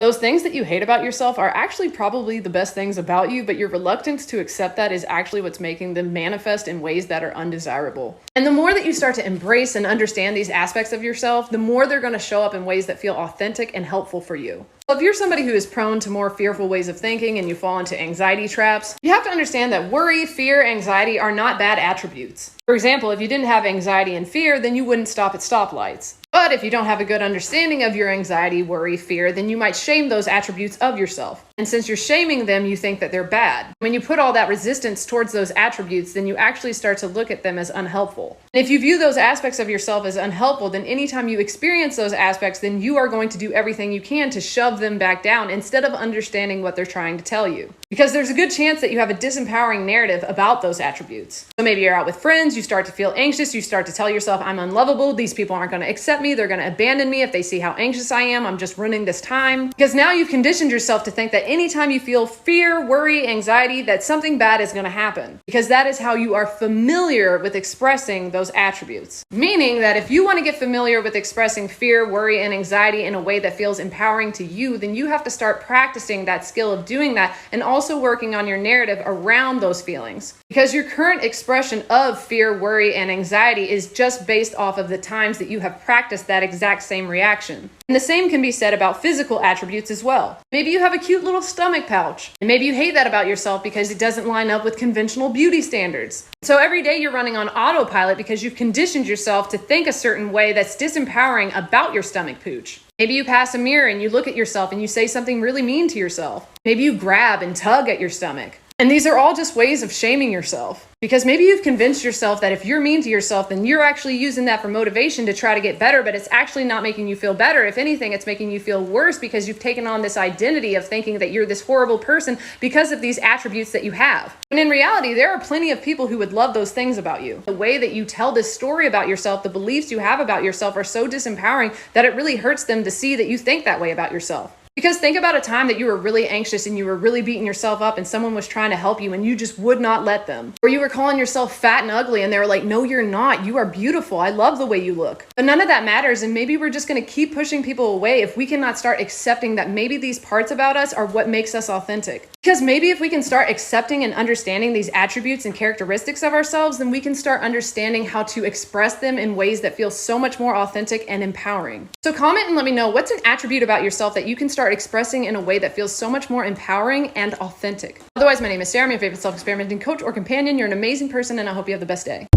Those things that you hate about yourself are actually probably the best things about you, but your reluctance to accept that is actually what's making them manifest in ways that are undesirable. And the more that you start to embrace and understand these aspects of yourself, the more they're going to show up in ways that feel authentic and helpful for you. So if you're somebody who is prone to more fearful ways of thinking and you fall into anxiety traps, you have to understand that worry, fear, anxiety are not bad attributes. For example, if you didn't have anxiety and fear, then you wouldn't stop at stoplights. But if you don't have a good understanding of your anxiety, worry, fear, then you might shame those attributes of yourself. And since you're shaming them, you think that they're bad. When you put all that resistance towards those attributes, then you actually start to look at them as unhelpful. And if you view those aspects of yourself as unhelpful, then anytime you experience those aspects, then you are going to do everything you can to shove them back down instead of understanding what they're trying to tell you. Because there's a good chance that you have a disempowering narrative about those attributes. So maybe you're out with friends, you start to feel anxious, you start to tell yourself, I'm unlovable, these people aren't going to accept me, they're going to abandon me if they see how anxious I am, I'm just ruining this time. Because now you've conditioned yourself to think that anytime you feel fear, worry, anxiety, that something bad is going to happen. Because that is how you are familiar with expressing those attributes. Meaning that if you want to get familiar with expressing fear, worry, and anxiety in a way that feels empowering to you, then you have to start practicing that skill of doing that and also working on your narrative around those feelings. Because your current expression of fear, worry, and anxiety is just based off of the times that you have practiced that exact same reaction. And the same can be said about physical attributes as well. Maybe you have a cute little stomach pouch, and maybe you hate that about yourself because it doesn't line up with conventional beauty standards. So every day you're running on autopilot because you've conditioned yourself to think a certain way that's disempowering about your stomach pooch. Maybe you pass a mirror and you look at yourself and you say something really mean to yourself. Maybe you grab and tug at your stomach. And these are all just ways of shaming yourself. Because maybe you've convinced yourself that if you're mean to yourself, then you're actually using that for motivation to try to get better, but it's actually not making you feel better. If anything, it's making you feel worse because you've taken on this identity of thinking that you're this horrible person because of these attributes that you have. And in reality, there are plenty of people who would love those things about you. The way that you tell this story about yourself, the beliefs you have about yourself are so disempowering that it really hurts them to see that you think that way about yourself. Because think about a time that you were really anxious and you were really beating yourself up and someone was trying to help you and you just would not let them. Or you were calling yourself fat and ugly and they were like, no, you're not. You are beautiful. I love the way you look. But none of that matters, and maybe we're just going to keep pushing people away if we cannot start accepting that maybe these parts about us are what makes us authentic. Because maybe if we can start accepting and understanding these attributes and characteristics of ourselves, then we can start understanding how to express them in ways that feel so much more authentic and empowering. So comment and let me know what's an attribute about yourself that you can start expressing in a way that feels so much more empowering and authentic. Otherwise, my name is Sarah. I'm your favorite self-experimenting coach or companion. You're an amazing person, and I hope you have the best day.